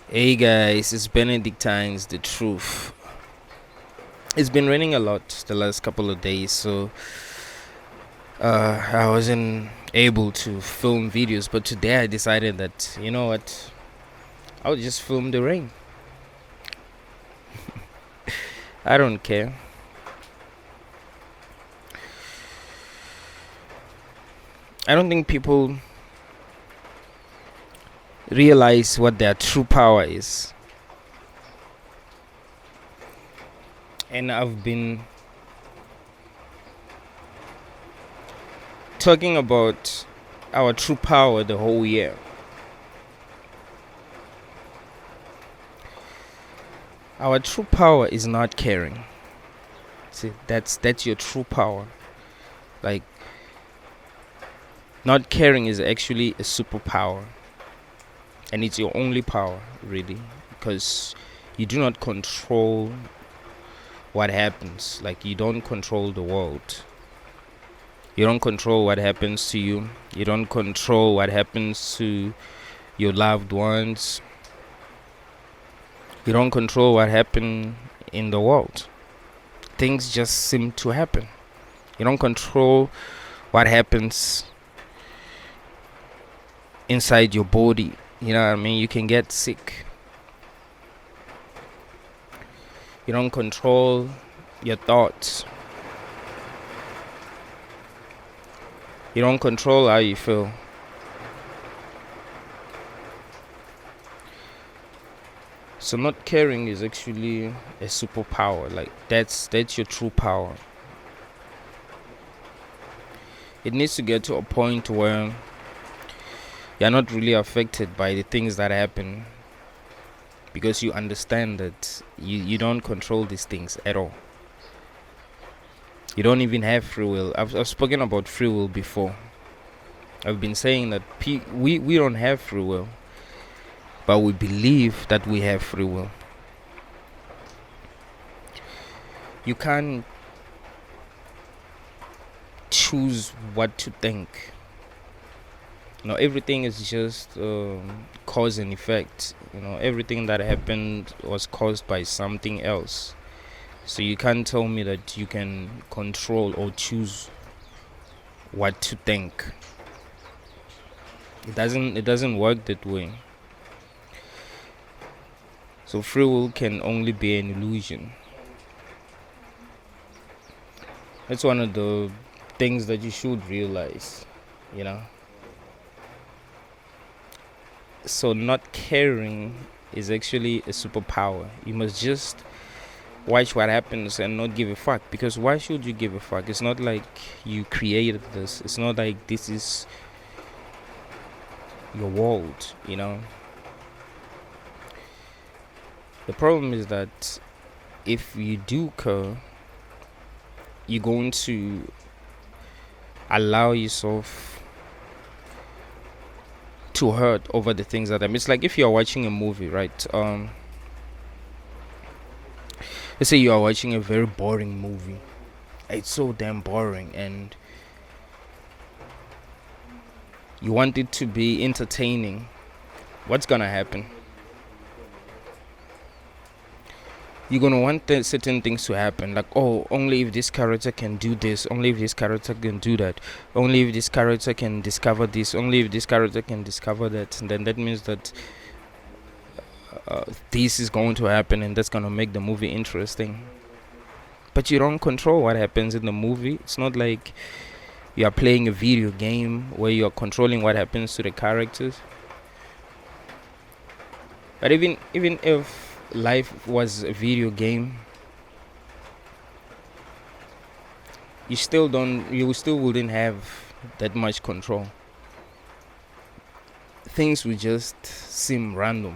Hey guys, it's Benedictine's The Truth. It's been raining a lot the last couple of days, so I wasn't able to film videos. But today I decided that, you know what, I'll just film the rain. I don't care. I don't think people realize what their true power is. And I've been talking about our true power the whole year. Our true power is not caring. See, that's your true power. Like, not caring is actually a superpower, and it's your only power, really, because you do not control what happens. Like, you don't control the world. You don't control what happens to you. You don't control what happens to your loved ones. You don't control what happens in the world. Things just seem to happen. You don't control what happens inside your body. You know what I mean? You can get sick. You don't control your thoughts. You don't control how you feel. So not caring is actually a superpower. Like, that's your true power. It needs to get to a point where you're not really affected by the things that happen, because you understand that you don't control these things at all. You don't even have free will. I've spoken about free will before. I've been saying that we don't have free will, but we believe that we have free will. You can't choose what to think. Everything is just cause and effect. Everything that happened was caused by something else. So you can't tell me that you can control or choose what to think. It doesn't work that way. So free will can only be an illusion. That's one of the things that you should realize, So not caring is actually a superpower. You must just watch what happens and not give a fuck, because why should you give a fuck? It's not like you created this. It's not like this is your world. The problem is that if you do care, you're going to allow yourself to hurt over the things that happen. It's like if you're watching a movie, right? Let's say you are watching a very boring movie. It's so damn boring, and you want it to be entertaining. What's gonna happen? You're gonna want certain things to happen, like, oh, only if this character can do this, only if this character can do that, only if this character can discover this, only if this character can discover that. And then that means that this is going to happen, and that's gonna make the movie interesting. But you don't control what happens in the movie. It's not like you are playing a video game where you are controlling what happens to the characters. But even if life was a video game, you still wouldn't have that much control. Things would just seem random,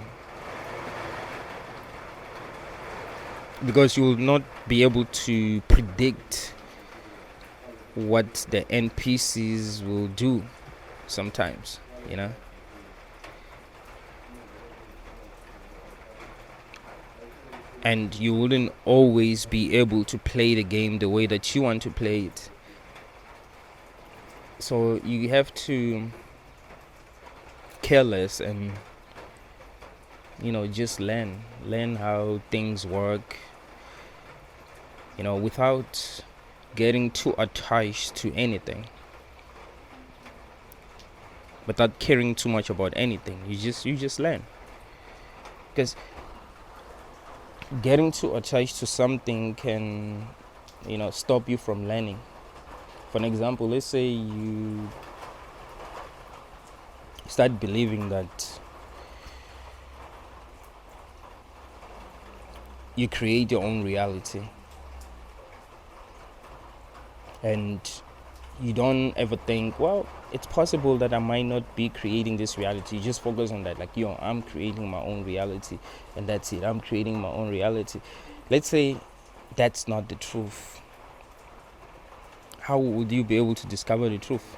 because you will not be able to predict what the NPCs will do sometimes, and you wouldn't always be able to play the game the way that you want to play it. So you have to care less and just learn how things work, without getting too attached to anything, without caring too much about anything. You just learn, because getting too attached to something can stop you from learning. For an example, let's say you start believing that you create your own reality, and you don't ever think, well, it's possible that I might not be creating this reality. You just focus on that, like, I'm creating my own reality, and that's it. I'm creating my own reality. Let's say that's not the truth. How would you be able to discover the truth?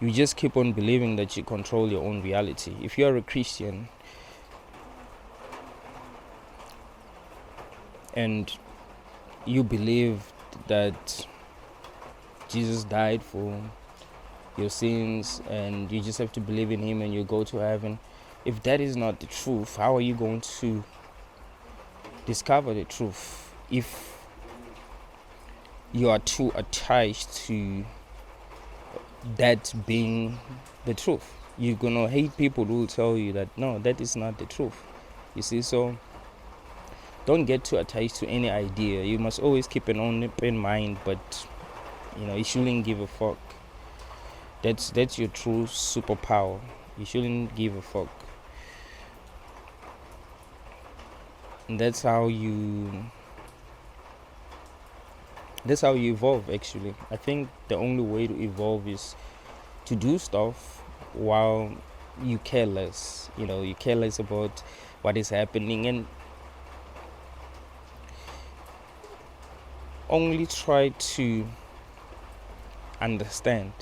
You just keep on believing that you control your own reality. If you're a Christian and you believe that Jesus died for your sins and you just have to believe in him and you go to heaven, if that is not the truth, how are you going to discover the truth if you are too attached to that being the truth? You're gonna hate people who will tell you that no, that is not the truth. You see, so don't get too attached to any idea. You must always keep an open mind, but you shouldn't give a fuck. That's your true superpower. You shouldn't give a fuck. And that's how you evolve, actually. I think the only way to evolve is to do stuff while you care less. You care less about what is happening, and only try to understand.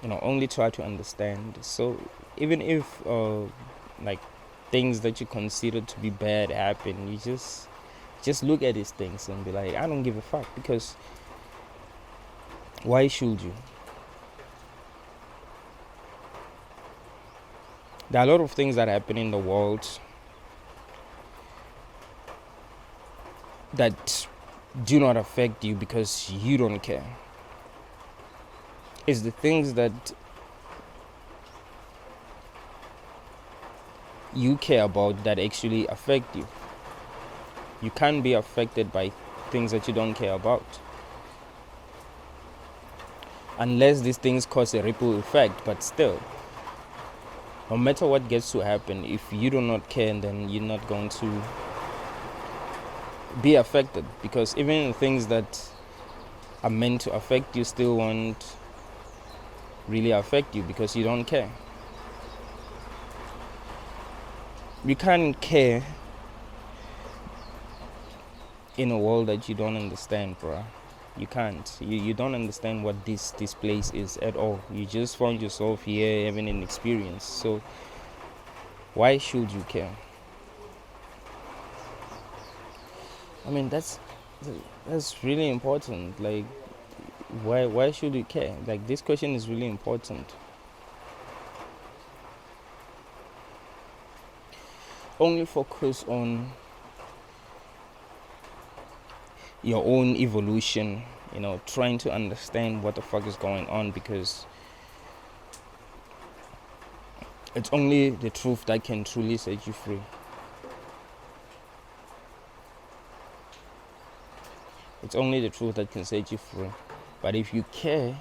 Only try to understand. So even if like things that you consider to be bad happen, you just look at these things and be like, I don't give a fuck, because why should you? There are a lot of things that happen in the world that do not affect you because you don't care. It's the things that you care about that actually affect you. You can't be affected by things that you don't care about, unless these things cause a ripple effect. But still, no matter what gets to happen, if you do not care, then you're not going to be affected, because even the things that are meant to affect you still won't really affect you because you don't care. You can't care in a world that you don't understand, bro. You can't. You don't understand what this place is at all. You just found yourself here having an experience. So why should you care? I mean, that's really important. Like, why should you care? Like, this question is really important. Only focus on your own evolution, trying to understand what the fuck is going on, because it's only the truth that can truly set you free. It's only the truth that can set you free. But if you care,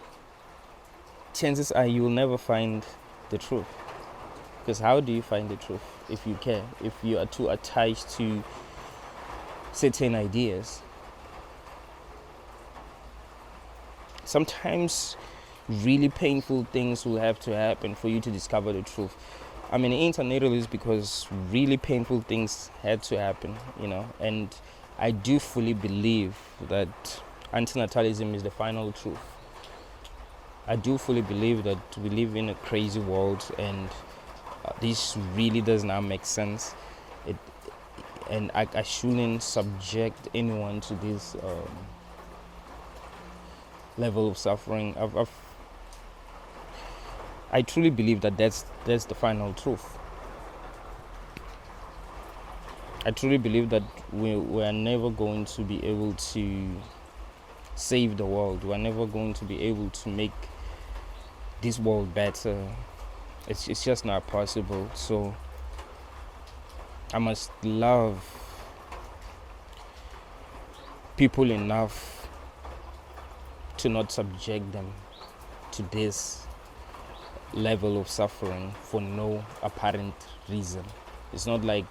chances are you will never find the truth. Because how do you find the truth if you care? If you are too attached to certain ideas. Sometimes really painful things will have to happen for you to discover the truth. I'm an Antinatalism because really painful things had to happen, and I do fully believe that Antinatalism is the final truth. I do fully believe that we live in a crazy world, and this really does not make sense. And I shouldn't subject anyone to this level of suffering. I truly believe that that's the final truth. I truly believe that we are never going to be able to save the world. We are never going to be able to make this world better. It's just not possible. So I must love people enough to not subject them to this level of suffering for no apparent reason. It's not like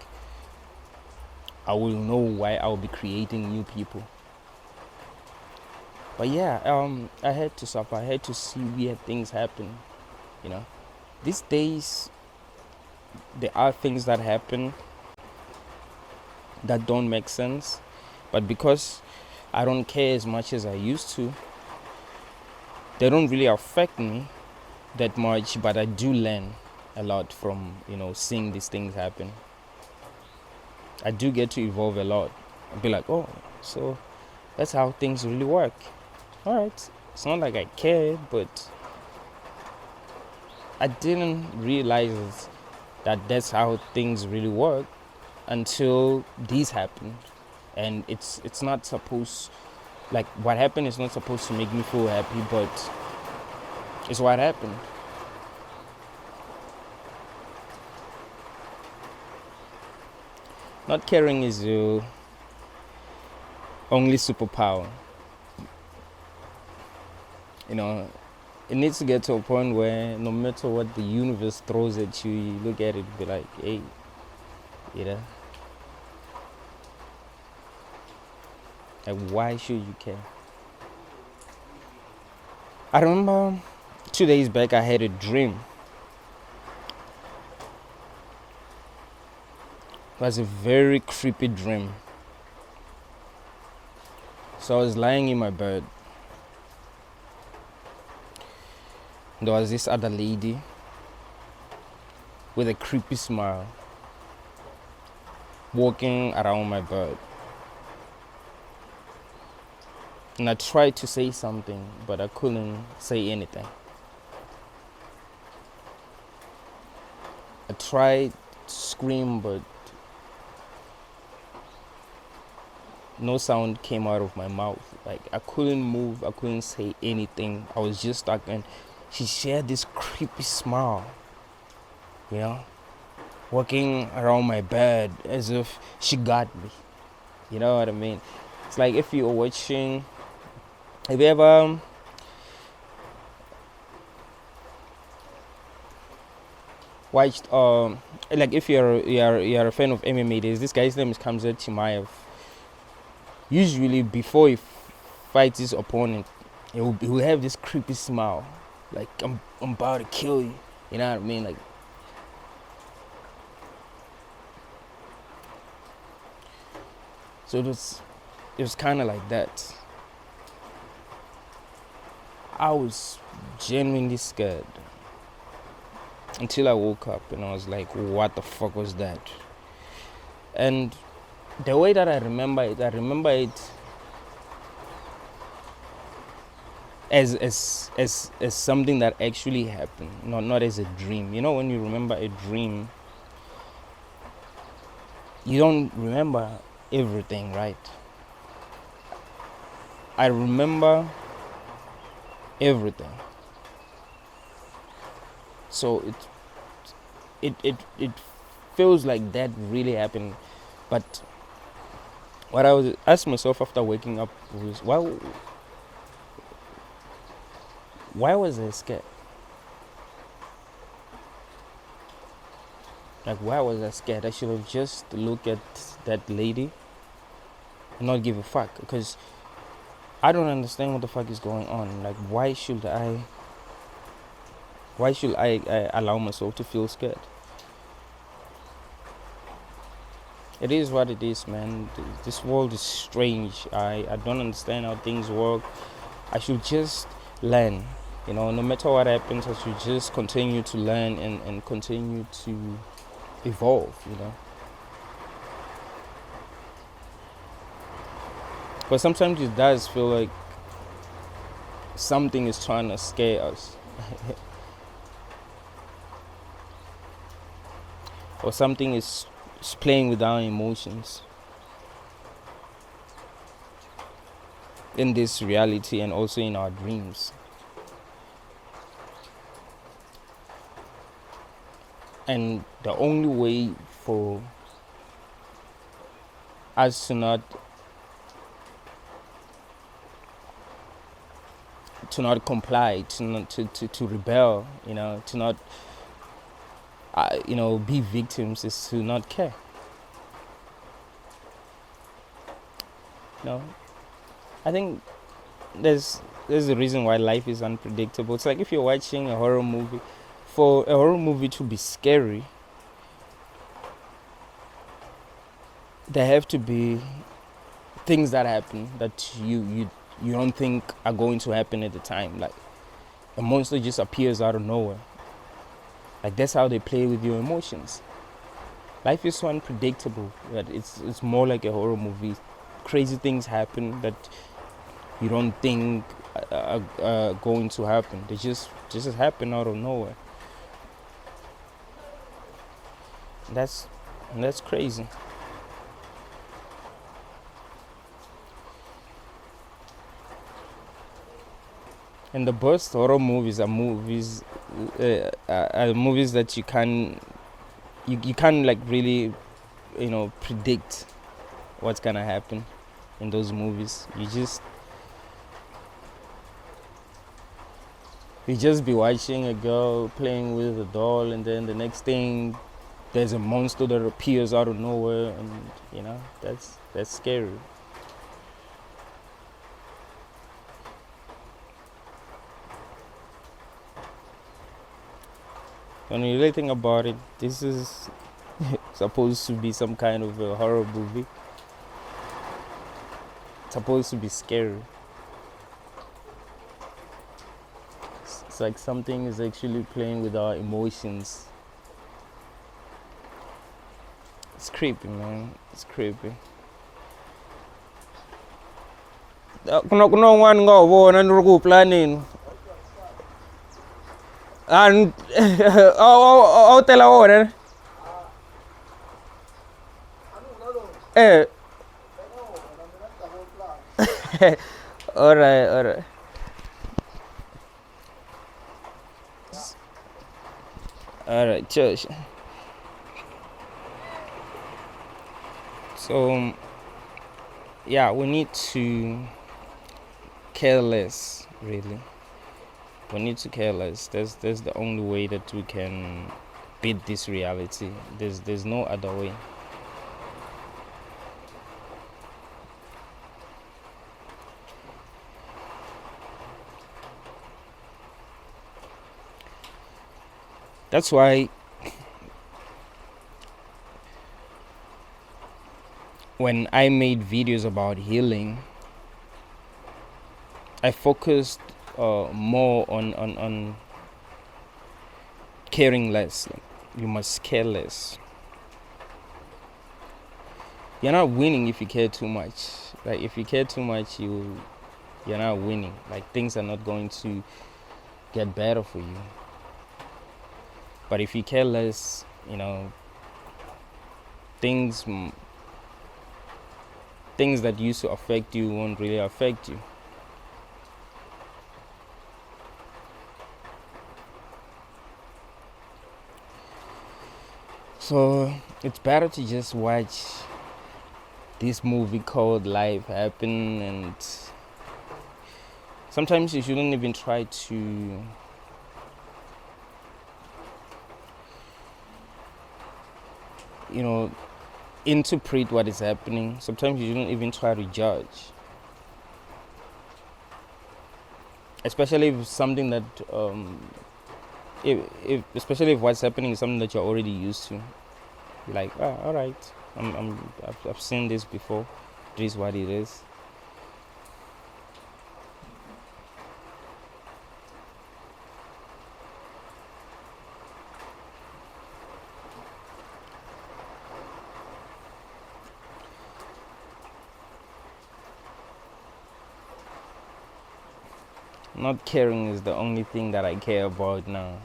I will know why I'll be creating new people. But yeah, I had to suffer. I had to see weird things happen. You know, these days there are things that happen that don't make sense, but because I don't care as much as I used to, they don't really affect me that much. But I do learn a lot from seeing these things happen. I do get to evolve a lot. I'll be like, oh, so that's how things really work. All right, it's not like I cared, but I didn't realize that that's how things really work until these happened. And it's not supposed, like what happened is not supposed to make me feel happy, but it's what happened. Not caring is your only superpower. It needs to get to a point where no matter what the universe throws at you, you look at it and be like, hey, like why should you care? I remember 2 days back I had a dream. It was a very creepy dream. So I was lying in my bed. There was this other lady with a creepy smile walking around my bed. And I tried to say something, but I couldn't say anything. I tried to scream, but no sound came out of my mouth. Like I couldn't move, I couldn't say anything. I was just stuck, and she shared this creepy smile, walking around my bed as if she got me. You know what I mean? It's like if you're watching, have you ever watched like if you're a fan of MMA, there's this guy's name is Kamzat Chimaev. Usually before he fights his opponent, he will have this creepy smile, like I'm about to kill you. You know what I mean? Like, so it was kind of like that. I was genuinely scared until I woke up and I was like, what the fuck was that? And the way that I remember it as something that actually happened, not as a dream. When you remember a dream, you don't remember everything, right? I remember everything. So it feels like that really happened. But what I was asked myself after waking up was, why was I scared? Like, why was I scared? I should have just looked at that lady and not give a fuck, because I don't understand what the fuck is going on. Like, why should I allow myself to feel scared? It is what it is, man. This world is strange. I don't understand how things work. I should just learn. No matter what happens, I should just continue to learn and continue to evolve, But sometimes it does feel like something is trying to scare us. Or something is playing with our emotions in this reality and also in our dreams. And the only way for us to not comply, to rebel, to not be victims, is to not care. I think there's a reason why life is unpredictable. It's like if you're watching a horror movie, for a horror movie to be scary, there have to be things that happen that you don't think are going to happen at the time. Like a monster just appears out of nowhere. Like that's how they play with your emotions. Life is so unpredictable that it's more like a horror movie. Crazy things happen that you don't think are going to happen. They just happen out of nowhere. That's crazy. And the best horror movies are movies that you can't like really predict what's gonna happen in those movies. You just be watching a girl playing with a doll, and then the next thing there's a monster that appears out of nowhere, and that's scary. When you really think about it, this is supposed to be some kind of a horror movie. It's supposed to be scary. It's like something is actually playing with our emotions. It's creepy, man. It's creepy. Kunon'wana nga wu vona ni ri ku planini and a wu tela wona all right. Alright, church. So yeah, we need to care less, really. We need to care less. That's the only way that we can beat this reality. There's no other way. That's why when I made videos about healing, I focused more on caring less. Like, you must care less. You're not winning if you care too much. Like if you care too much, you're not winning. Like things are not going to get better for you. But if you care less, things that used to affect you won't really affect you. So it's better to just watch this movie called Life Happen, and sometimes you shouldn't even try to interpret what is happening. Sometimes you shouldn't even try to judge, especially if something that especially if what's happening is something that you're already used to. You're like, all right, I've seen this before. This is what it is. Not caring is the only thing that I care about now.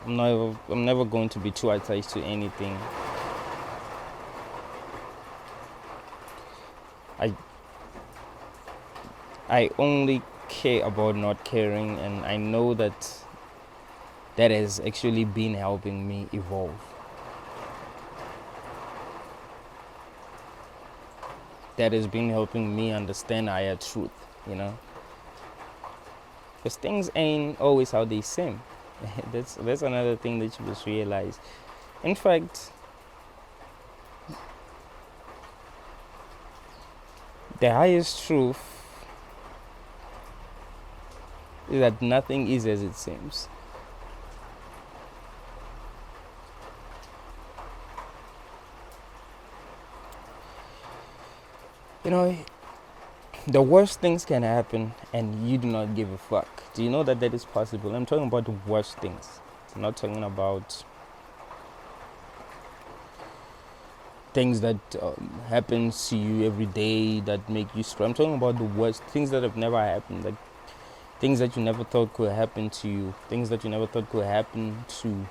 I'm never going to be too attached to anything. I only care about not caring, and I know that has actually been helping me evolve. That has been helping me understand higher truth, Because things ain't always how they seem. That's another thing that you must realize. In fact, the highest truth is that nothing is as it seems. The worst things can happen and you do not give a fuck. Do you know that is possible? I'm talking about the worst things. I'm not talking about things that happen to you every day that make you stress. I'm talking about the worst things that have never happened, like things that you never thought could happen to you, things that you never thought could happen to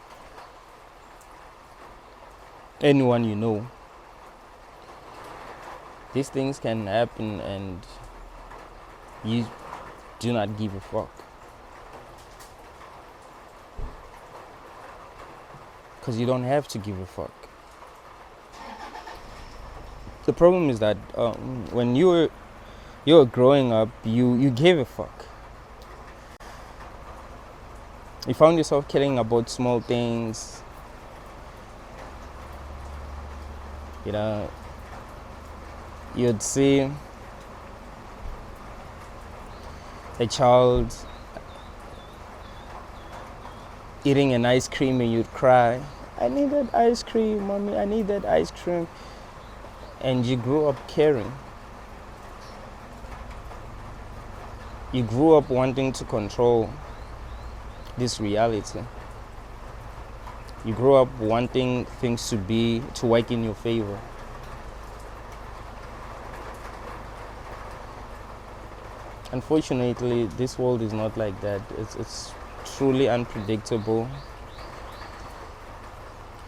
anyone you know. These things can happen and you do not give a fuck. Because you don't have to give a fuck. The problem is that when you were growing up, you gave a fuck. You found yourself caring about small things. You'd see a child eating an ice cream and you'd cry, "I need that ice cream, mommy, I need that ice cream." And you grew up caring. You grew up wanting to control this reality. You grew up wanting things to work in your favor. Unfortunately, this world is not like that. It's truly unpredictable.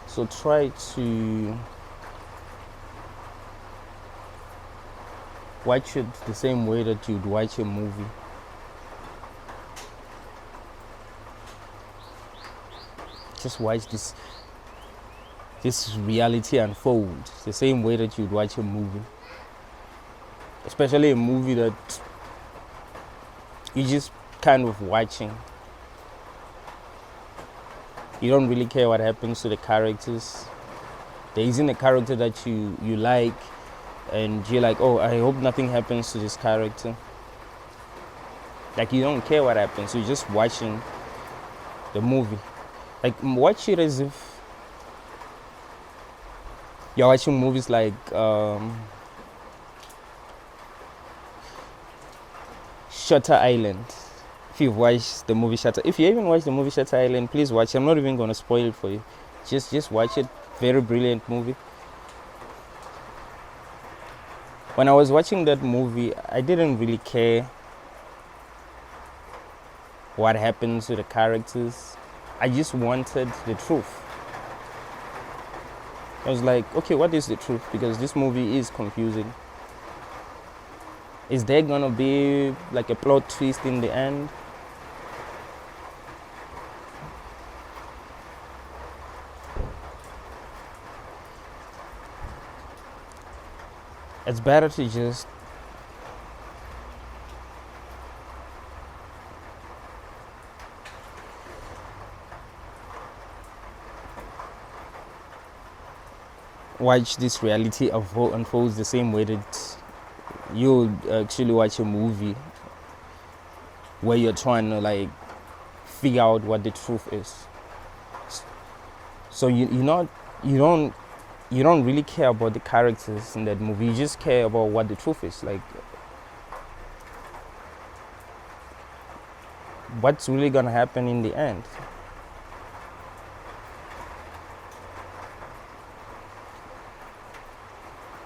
So try to watch it the same way that you'd watch a movie. Just watch this reality unfold the same way that you'd watch a movie. Especially a movie that you're just kind of watching. You don't really care what happens to the characters. There isn't a character that you like and you're like, "Oh, I hope nothing happens to this character." Like, you don't care what happens. You're just watching the movie. Like, watch it as if you're watching movies like Shutter Island. If you've watched the movie if you haven't watched the movie Shutter Island, please watch it. I'm not even going to spoil it for you. Just watch it. Very brilliant movie. When I was watching that movie, I didn't really care what happens to the characters. I just wanted the truth. I was like, okay, what is the truth? Because this movie is confusing. Is there gonna be like a plot twist in the end? It's better to just watch this reality unfolds the same way that you actually watch a movie where you're trying to like figure out what the truth is. So you don't really care about the characters in that movie. You just care about what the truth is. Like, what's really gonna happen in the end?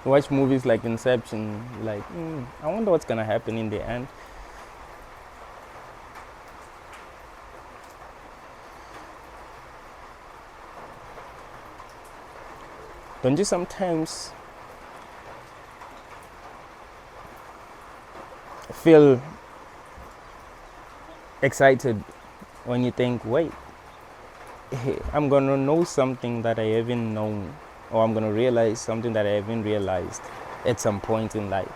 Watch movies like Inception, like, I wonder what's gonna happen in the end. Don't you sometimes feel excited when you think, wait, hey, I'm gonna know something that I haven't known, or I'm gonna realize something that I haven't realized at some point in life?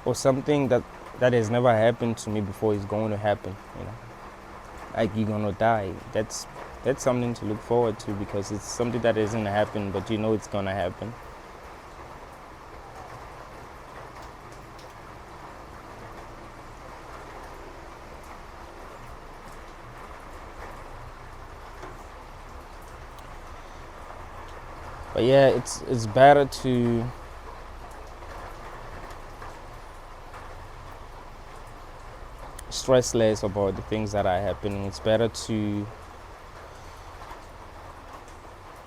Or something that has never happened to me before is going to happen, like you're gonna die. That's something to look forward to, because it's something that hasn't happened, but you know it's gonna happen. But yeah, it's better to stress less about the things that are happening. It's better to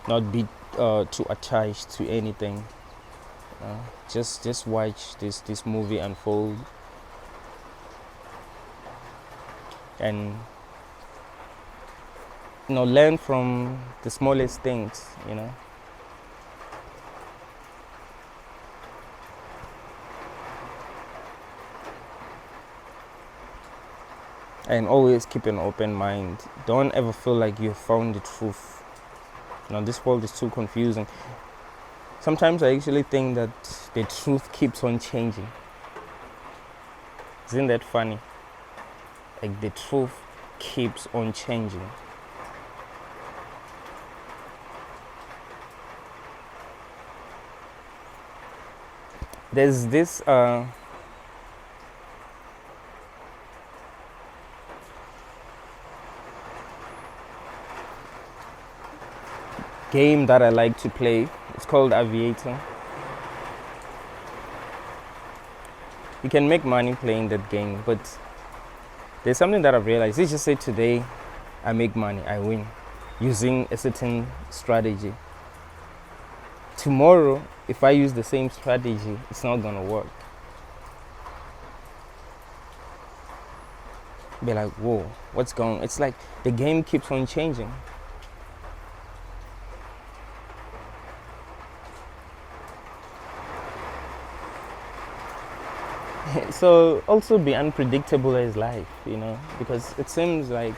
not be too attached to anything. Just watch this movie unfold, and learn from the smallest things. And always keep an open mind. Don't ever feel like you've found the truth. This world is too confusing. Sometimes I actually think that the truth keeps on changing. Isn't that funny? Like, the truth keeps on changing. There's this game that I like to play. It's called Aviator. You can make money playing that game, but there's something that I've realized. Let's just say today I make money, I win, using a certain strategy. Tomorrow, if I use the same strategy, it's not gonna work. Be like, whoa, what's going on? It's like the game keeps on changing. So also be unpredictable as life, because it seems like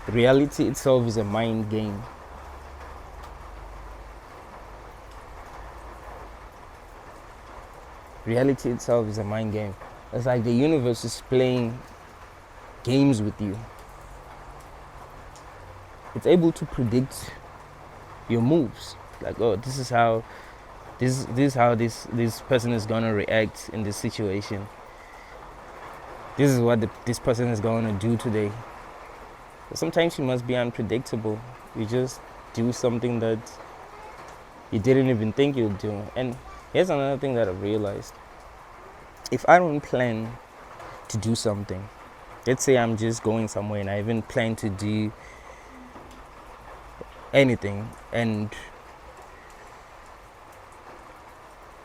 reality itself is a mind game. Reality itself is a mind game. It's like the universe is playing games with you. It's able to predict your moves. Like, oh, this is how this person is gonna react in this situation. This is what this person is gonna do today. But sometimes you must be unpredictable. You just do something that you didn't even think you'd do. And here's another thing that I've realized. If I don't plan to do something, let's say I'm just going somewhere and I haven't planned to do anything, and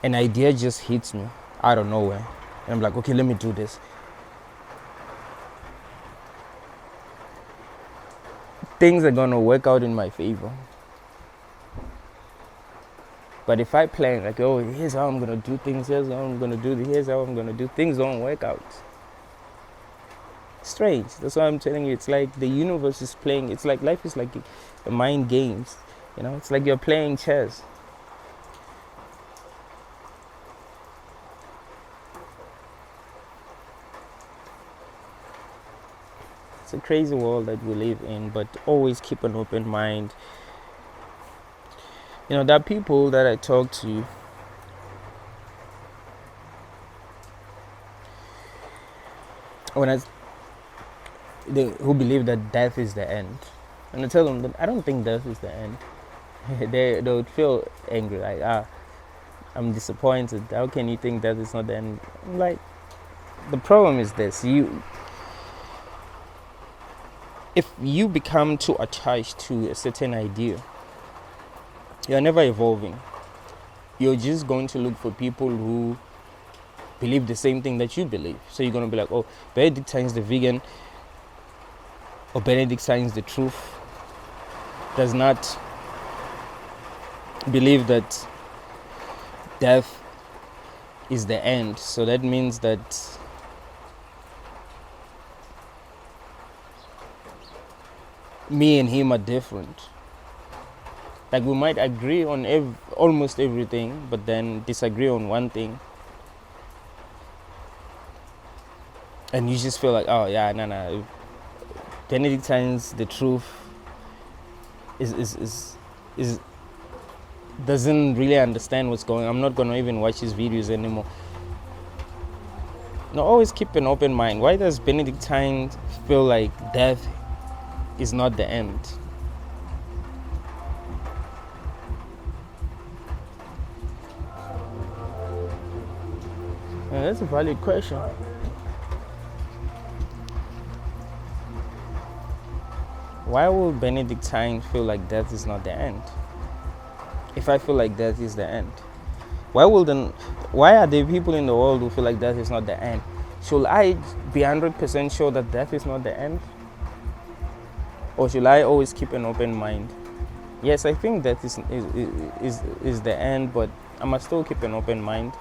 an idea just hits me out of nowhere, and I'm like, okay, let me do this. Things are gonna work out in my favor. But if I plan, like, oh, here's how I'm gonna do things, here's how I'm gonna do, things don't work out. Strange. That's why I'm telling you, it's like the universe is playing. It's like life is like a mind games. It's like you're playing chess. It's a crazy world that we live in, but always keep an open mind. There are people that I talk to who believe that death is the end, and I tell them that I don't think death is the end. they would feel angry, like, I'm disappointed. How can you think that is not the end? I'm like, the problem is this: if you become too attached to a certain idea, you're never evolving. You're just going to look for people who believe the same thing that you believe. So you're going to be like, oh, Benedictine's the vegan, or Benedictine's the truth, does not believe that death is the end. So that means that me and him are different. Like, we might agree on almost everything, but then disagree on one thing. And you just feel like, oh yeah, no. Benedictine's the truth is doesn't really understand what's going on. I'm not gonna even watch his videos anymore. No, always keep an open mind. Why does Benedictine feel like death is not the end? And that's a valid question. Why will Benedictine feel like death is not the end? If I feel like death is the end, why are there people in the world who feel like death is not the end? Should I be 100% sure that death is not the end? Or should I always keep an open mind? Yes, I think death is the end, but I must still keep an open mind.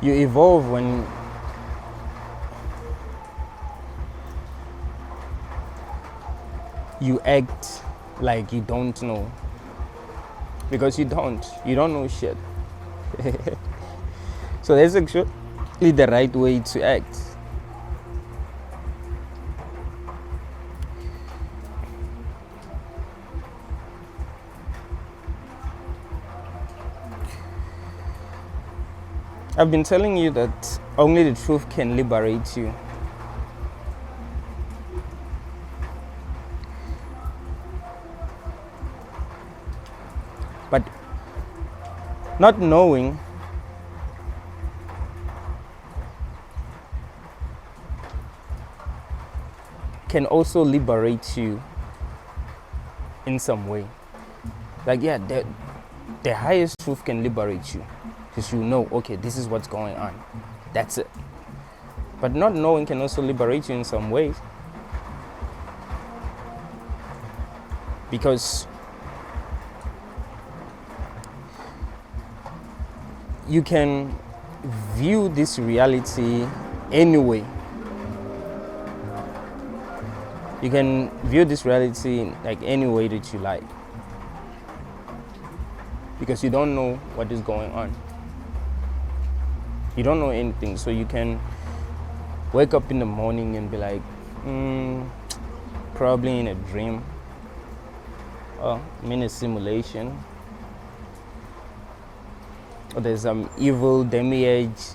You evolve when you act like you don't know, because you don't know shit. So that's actually the right way to act. I've been telling you that only the truth can liberate you. But not knowing can also liberate you in some way. Like, yeah, the highest truth can liberate you, because you know, okay, this is what's going on. That's it. But not knowing can also liberate you in some ways. Because you can view this reality anyway. You can view this reality like any way that you like, because you don't know what is going on. You don't know anything, so you can wake up in the morning and be like, probably in a dream, or I'm in a simulation, or there's some evil demiurge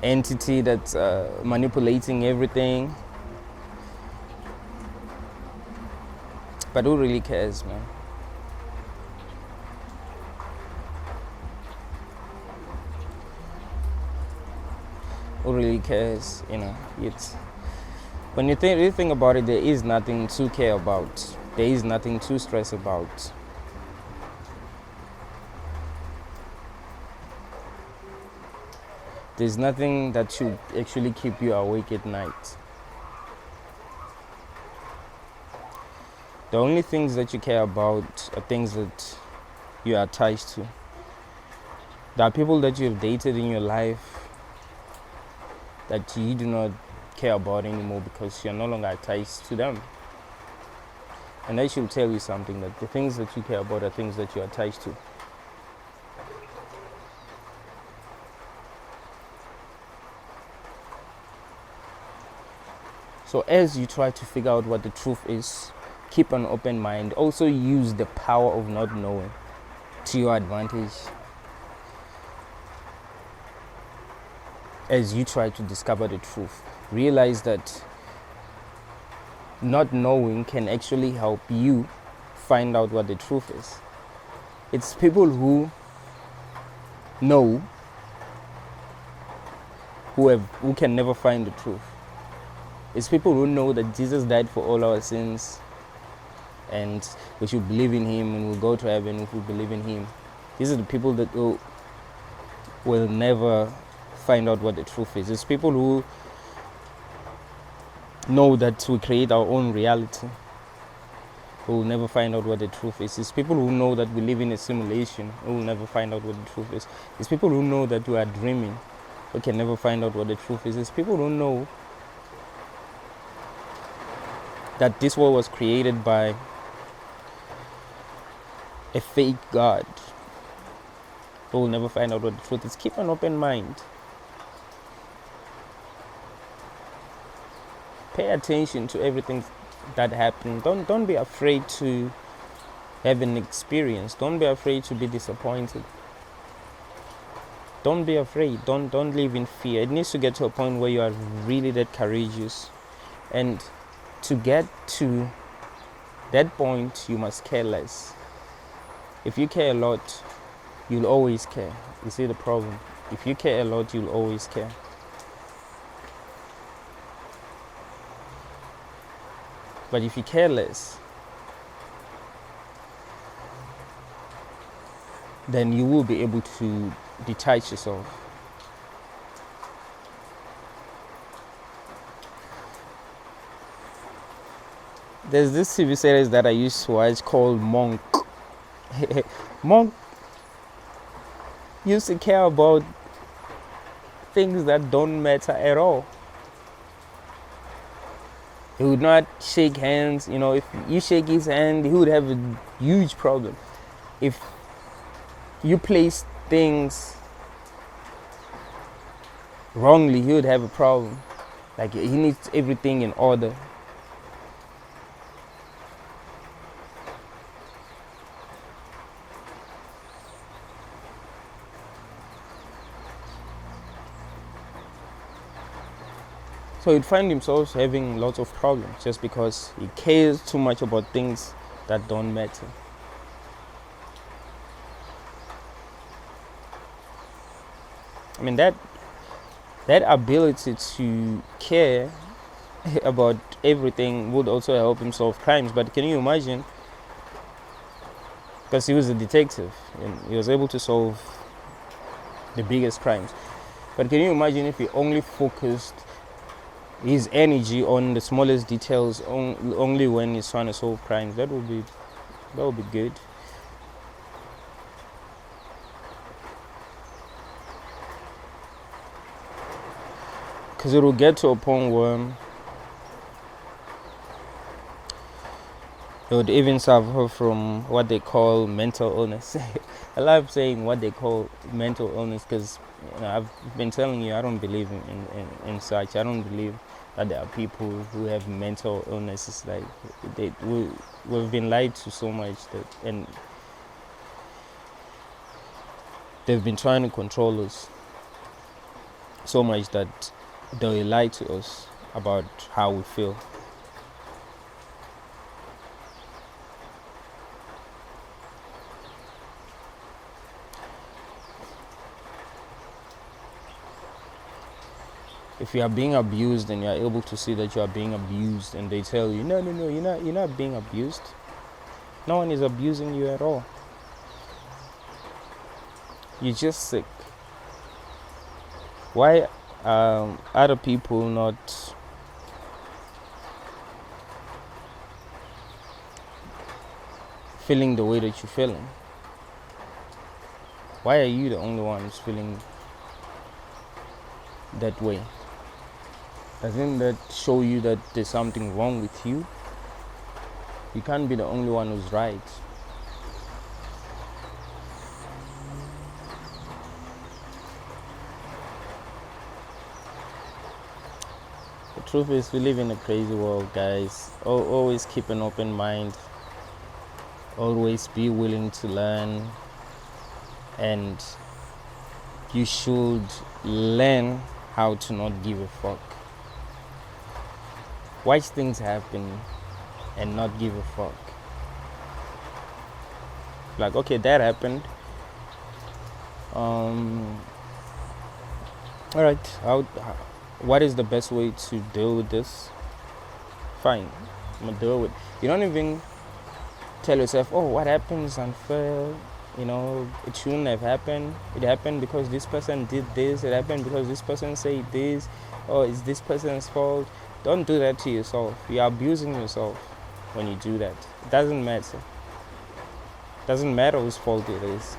entity that's manipulating everything. But who really cares, man? Who really cares? You know, it's when you really think about it, there is nothing to care about. There is nothing to stress about. There's nothing that should actually keep you awake at night. The only things that you care about are things that you are attached to. There are people that you have dated in your life that you do not care about anymore because you're no longer attached to them. And that should tell you something, that the things that you care about are things that you're attached to. So as you try to figure out what the truth is, keep an open mind. Also use the power of not knowing to your advantage as you try to discover the truth. Realize that not knowing can actually help you find out what the truth is. It's people who know who can never find the truth. It's people who know that Jesus died for all our sins and we should believe in him and we'll go to heaven if we believe in him. These are the people that will never find out what the truth is. It's people who know that we create our own reality who will never find out what the truth is. It's people who know that we live in a simulation who will never find out what the truth is. It's people who know that we are dreaming who can never find out what the truth is. It's people who know that this world was created by a fake God who will never find out what the truth is. Keep an open mind. Pay attention to everything that happens. Don't be afraid to have an experience. Don't be afraid to be disappointed. Don't be afraid. Don't live in fear. It needs to get to a point where you are really that courageous. And to get to that point, you must care less. If you care a lot, you'll always care. You see the problem? If you care a lot, you'll always care. But if you care less, then you will be able to detach yourself. There's this TV series that I used to watch called Monk. Monk used to care about things that don't matter at all. He would not shake hands. If you shake his hand, he would have a huge problem. If you place things wrongly, he would have a problem. Like, he needs everything in order. So he'd find himself having lots of problems just because he cares too much about things that don't matter. I mean, that ability to care about everything would also help him solve crimes. But can you imagine? Because he was a detective and he was able to solve the biggest crimes. But can you imagine if he only focused his energy on the smallest details only when he's trying to solve crimes? That would be good. Because it will get to a point where it would even suffer from what they call mental illness. I love saying what they call mental illness because I've been telling you I don't believe in such. I don't believe that there are people who have mental illnesses. Like, we've been lied to so much and they've been trying to control us so much that they lie to us about how we feel. If you are being abused and you are able to see that you are being abused and they tell you, no, you're not being abused. No one is abusing you at all. You're just sick. Why are other people not feeling the way that you're feeling? Why are you the only one who's feeling that way? Doesn't that show you that there's something wrong with you? You can't be the only one who's right. The truth is, we live in a crazy world, guys. Always keep an open mind. Always be willing to learn. And you should learn how to not give a fuck. Watch things happen and not give a fuck. Like, okay, that happened. Alright, what is the best way to deal with this? Fine, I'm gonna deal with it. You don't even tell yourself, oh, what happens unfair, it shouldn't have happened. It happened because this person did this. It happened because this person said this. Or it's this person's fault. Don't do that to yourself. You're abusing yourself when you do that. It doesn't matter. It doesn't matter whose fault it is.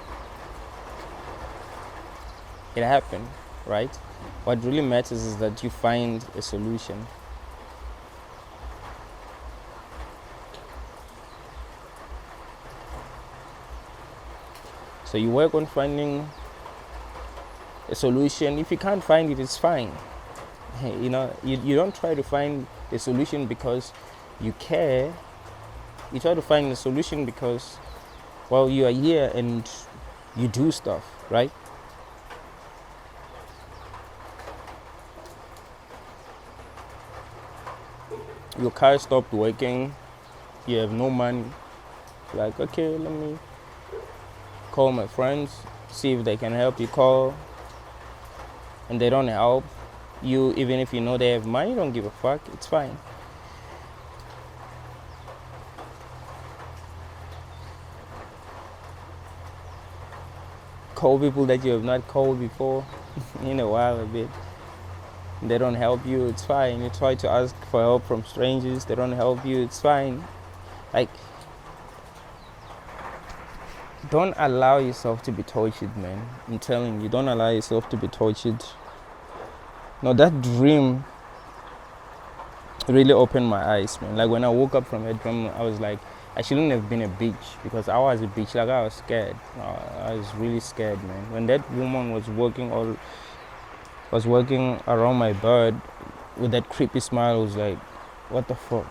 It happened, right? What really matters is that you find a solution. So you work on finding a solution. If you can't find it, it's fine. You don't try to find a solution because you care. You try to find a solution because, well, you are here and you do stuff, right? Your car stopped working. You have no money. You're like, okay, let me call my friends, see if they can help. You call and they don't help you. Even if you know they have money, don't give a fuck. It's fine. Call people that you have not called before in a while a bit. They don't help you, it's fine. You try to ask for help from strangers, they don't help you, it's fine. Like, don't allow yourself to be tortured, man. I'm telling you, don't allow yourself to be tortured. No, that dream really opened my eyes, man. Like, when I woke up from that dream, I was like, I shouldn't have been a bitch, because I was a bitch. Like, I was scared. I was really scared, man. When that woman was working around my bed with that creepy smile, I was like, what the fuck?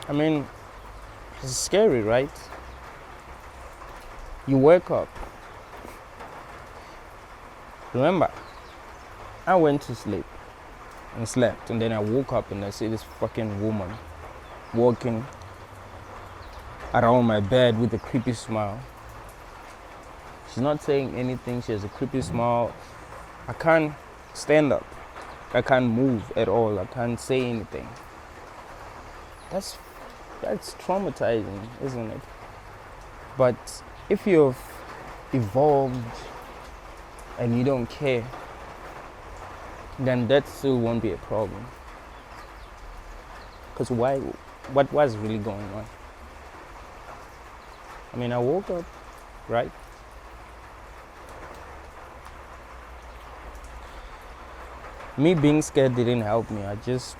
I mean, it's scary, right? You wake up. Remember, I went to sleep and slept, and then I woke up and I see this fucking woman walking around my bed with a creepy smile. She's not saying anything. She has a creepy smile. I can't stand up. I can't move at all. I can't say anything. That's traumatizing, isn't it? But if you've evolved and you don't care, then that still won't be a problem. Because what was really going on? I mean, I woke up, right? Me being scared didn't help me. I just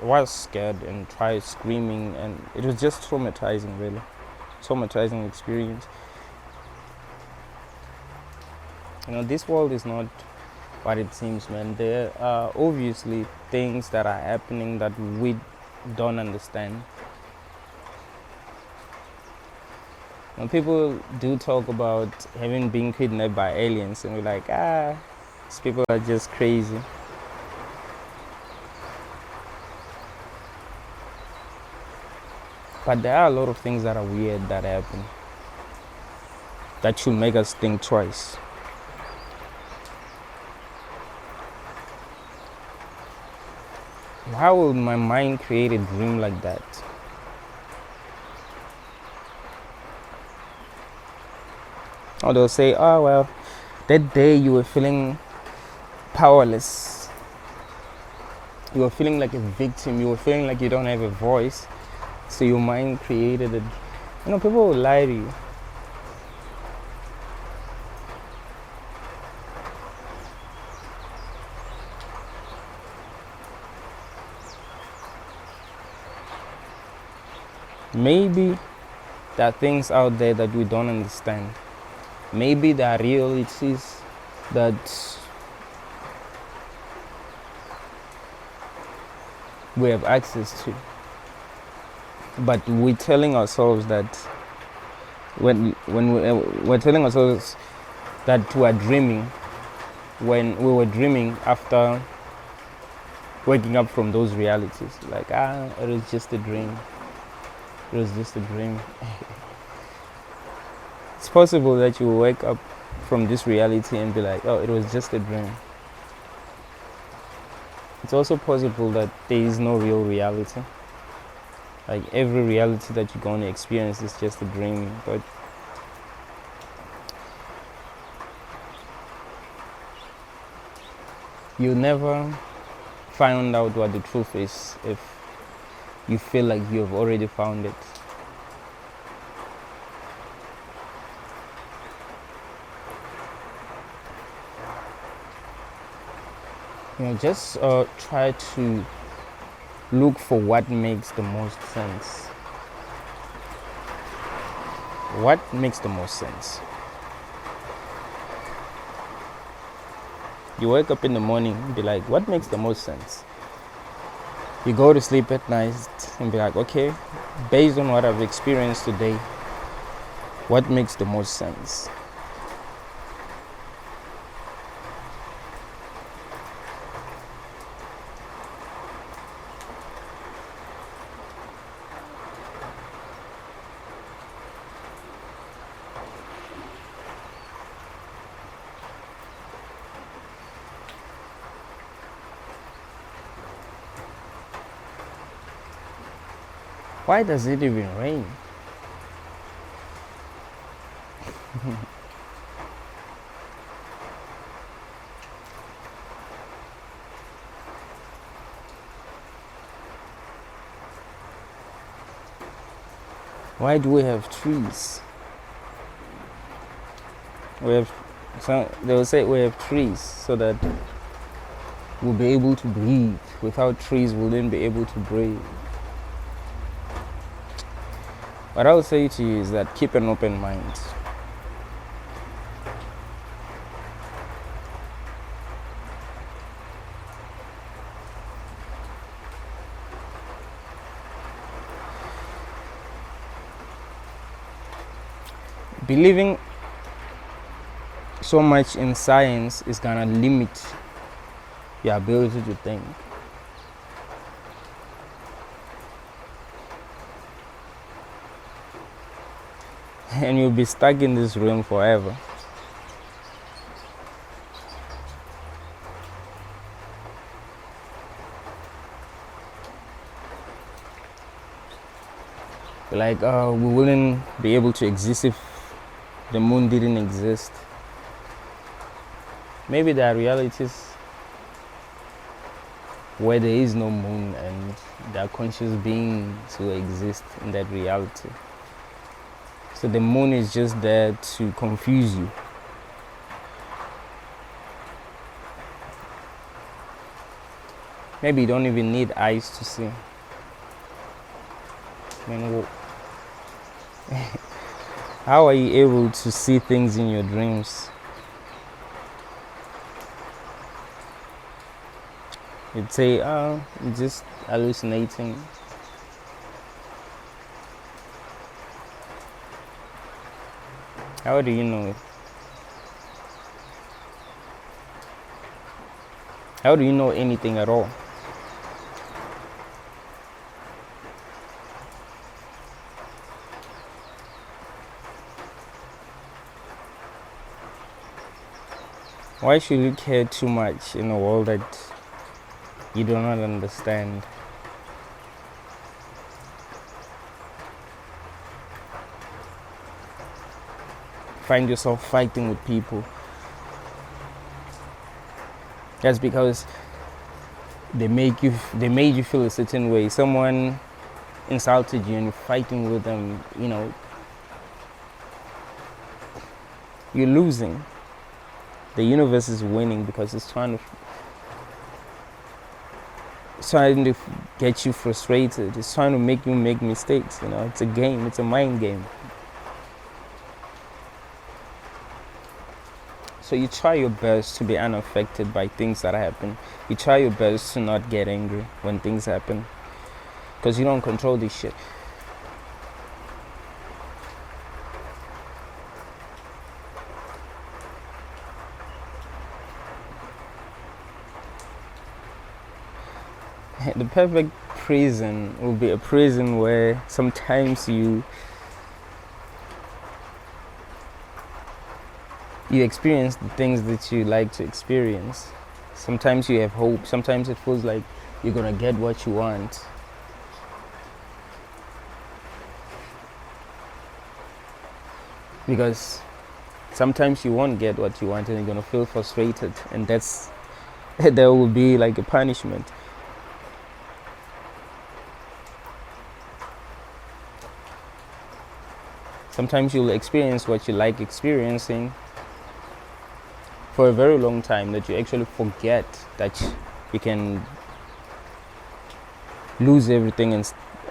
was scared and tried screaming, and it was just traumatizing, really. Traumatizing experience. This world is not what it seems, man. There are obviously things that are happening that we don't understand. When people do talk about having been kidnapped by aliens, and we're like, these people are just crazy. But there are a lot of things that are weird that happen that should make us think twice. Why would my mind create a dream like that? Or they'll say, oh, well, that day you were feeling powerless. You were feeling like a victim. You were feeling like you don't have a voice. So your mind created it. People will lie to you. Maybe there are things out there that we don't understand. Maybe there are realities that we have access to. But we're telling ourselves that when we're telling ourselves that we're dreaming, when we were dreaming after waking up from those realities. Like, it was just a dream. It was just a dream. It's possible that you will wake up from this reality and be like, oh, it was just a dream. It's also possible that there is no real reality. Like every reality that you're going to experience is just a dream. But you never find out what the truth is if you feel like you've already found it. Just try to look for what makes the most sense. What makes the most sense? You wake up in the morning and be like, what makes the most sense? You go to sleep at night and be like, okay, based on what I've experienced today, what makes the most sense? Why does it even rain? Why do we have trees? They will say we have trees so that we'll be able to breathe. Without trees, we wouldn't be able to breathe. What I would say to you is that keep an open mind. Believing so much in science is gonna limit your ability to think. And you'll be stuck in this room forever. Like, we wouldn't be able to exist if the moon didn't exist. Maybe there are realities where there is no moon and there are conscious beings who exist in that reality. So the moon is just there to confuse you. Maybe you don't even need eyes to see. How are you able to see things in your dreams? You'd say, I'm just hallucinating. How do you know it? How do you know anything at all? Why should you care too much in a world that you do not understand? Find yourself fighting with people. That's because they made you feel a certain way. Someone insulted you and you're fighting with them, you're losing. The universe is winning because it's trying to get you frustrated. It's trying to make you make mistakes. It's a game. It's a mind game. So you try your best to be unaffected by things that happen. You try your best to not get angry when things happen, because you don't control this shit. The perfect prison will be a prison where sometimes you experience the things that you like to experience. Sometimes you have hope. Sometimes it feels like you're gonna get what you want. Because sometimes you won't get what you want and you're gonna feel frustrated, and that's that will be like a punishment. Sometimes you'll experience what you like experiencing for a very long time, that you actually forget that you can lose everything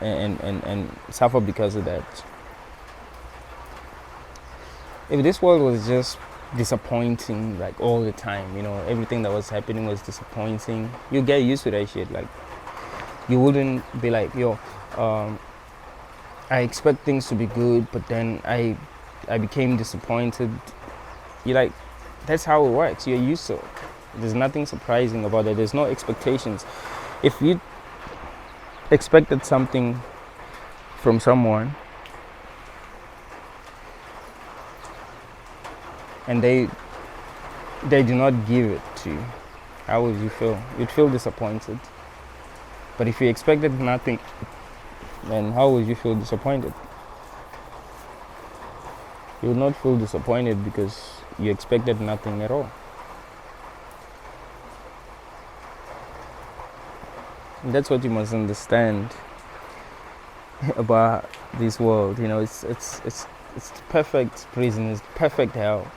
and suffer because of that. If this world was just disappointing like all the time, everything that was happening was disappointing, you get used to that shit. Like, you wouldn't be like, I expect things to be good, but then I became disappointed. You're like, that's how it works. You're used to it. There's nothing surprising about it. There's no expectations. If you expected something from someone and they do not give it to you, how would you feel? You'd feel disappointed. But if you expected nothing, then how would you feel disappointed? You would not feel disappointed because you expected nothing at all. And that's what you must understand about this world. It's the perfect prison, it's the perfect hell.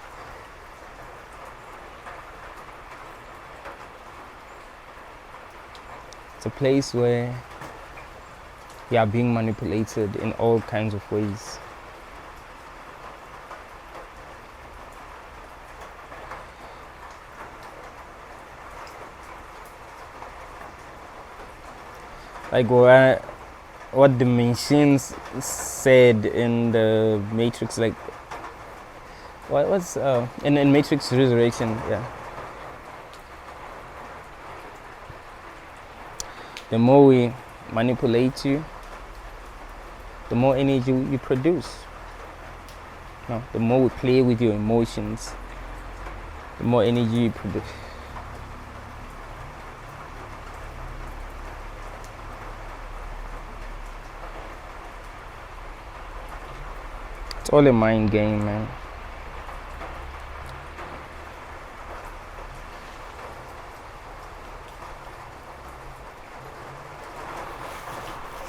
It's a place where you are being manipulated in all kinds of ways. Like what the machines said in the Matrix, like what's in Matrix Resurrection, yeah. The more we manipulate you, the more energy you produce. No, the more we play with your emotions, the more energy you produce. It's all a mind game, man.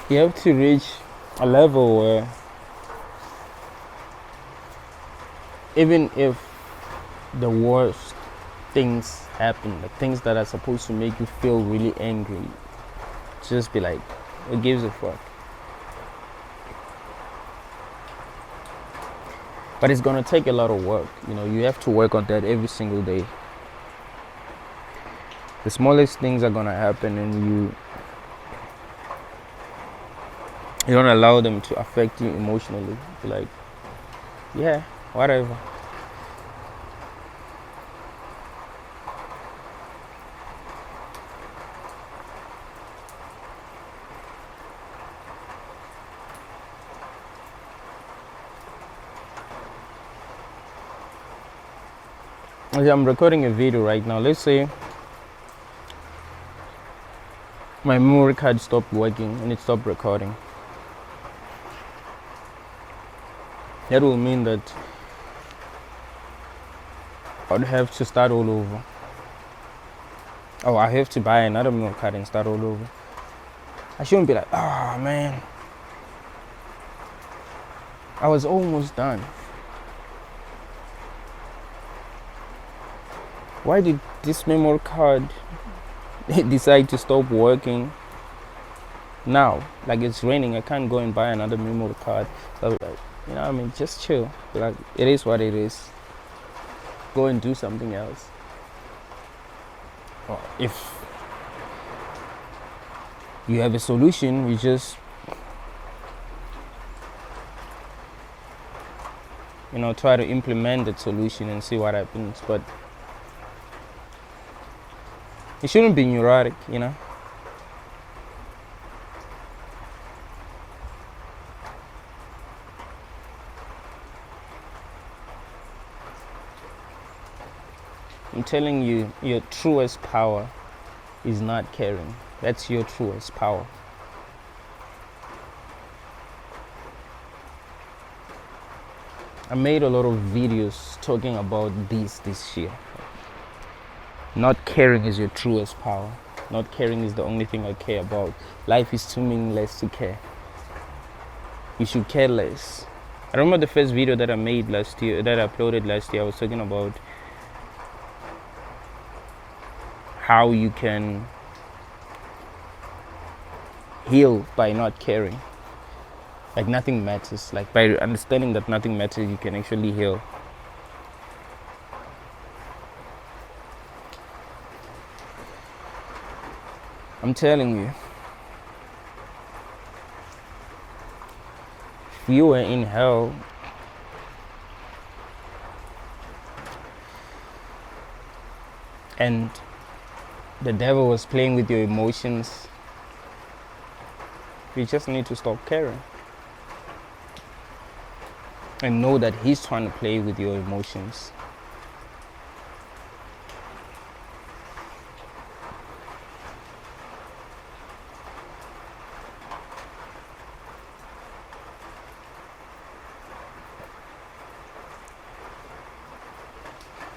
You have to reach a level where even if the worst things happen, like things that are supposed to make you feel really angry, just be like, who gives a fuck? But it's gonna take a lot of work. You have to work on that every single day. The smallest things are gonna happen, and you don't allow them to affect you emotionally. Be like, yeah, whatever. I'm recording a video right now. Let's say my memory card stopped working and it stopped recording. That will mean that I'd have to start all over. I have to buy another memory card and start all over. I shouldn't be like, man, I was almost done. Why did this memory card decide to stop working now? Like, it's raining, I can't go and buy another memory card. So like, just chill. Like, it is what it is. Go and do something else. Or if you have a solution, you just try to implement that solution and see what happens. But it shouldn't be neurotic, telling you, your truest power is not caring. That's your truest power. I made a lot of videos talking about this year. Not caring is your truest power. Not caring is the only thing I care about. Life is too meaningless to care. You should care less. I remember the first video that I made last year, that I uploaded last year, I was talking about how you can heal by not caring. Like nothing matters. Like by understanding that nothing matters, you can actually heal. I'm telling you, if you were in hell, and the devil was playing with your emotions, you just need to stop caring. And know that he's trying to play with your emotions.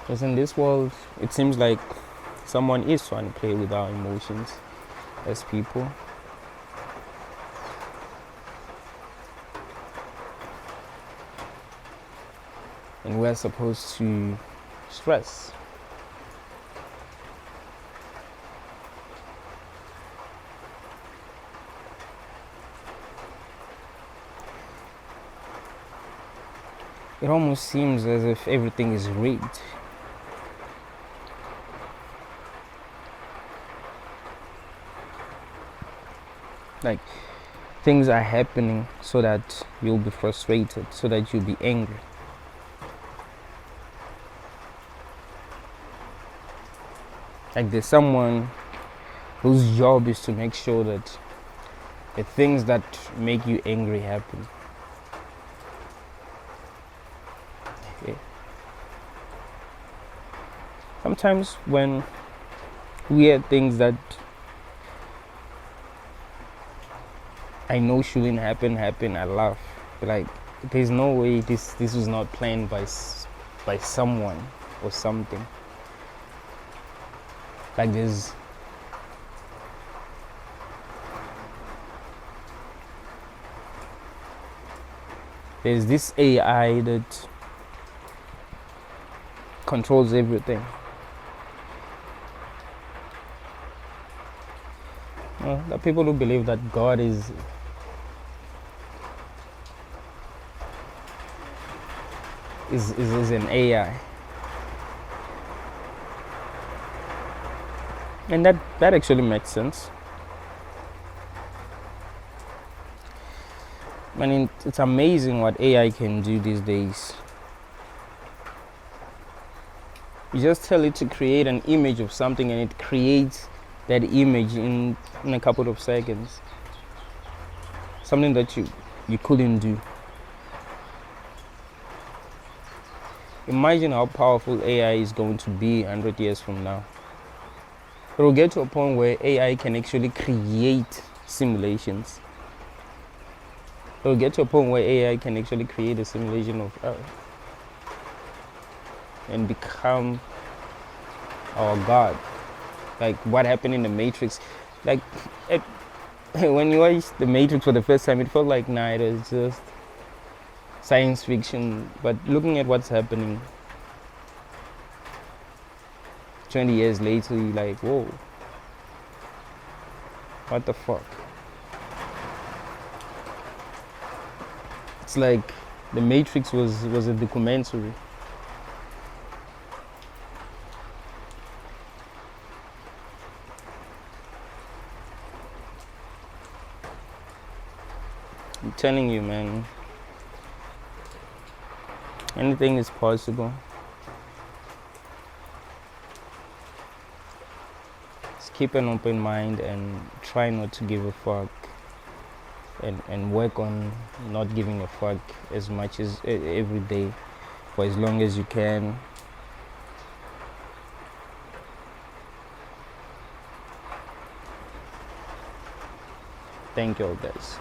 Because in this world, it seems like someone is trying to play with our emotions as people. And we're supposed to stress. It almost seems as if everything is rigged. Like things are happening so that you'll be frustrated, so that you'll be angry. Like there's someone whose job is to make sure that the things that make you angry happen. Okay. Sometimes when we hear things that I know shouldn't happen, I laugh. Like, there's no way this was not planned by someone or something. Like there's this AI that controls everything. Well, the people who believe that God is an AI. And that actually makes sense. I mean, it's amazing what AI can do these days. You just tell it to create an image of something and it creates that image in a couple of seconds. Something that you couldn't do. Imagine how powerful AI is going to be 100 years from now. It will get to a point where AI can actually create simulations. It will get to a point where AI can actually create a simulation of Earth and become our God. Like what happened in the Matrix. Like when you watch the Matrix for the first time, it felt like it was just science fiction. But looking at what's happening 20 years later, you're like, whoa, what the fuck? It's like the Matrix was a documentary. I'm telling you, man, anything is possible. Just keep an open mind and try not to give a fuck, and work on not giving a fuck as much as every day for as long as you can. Thank you all, guys.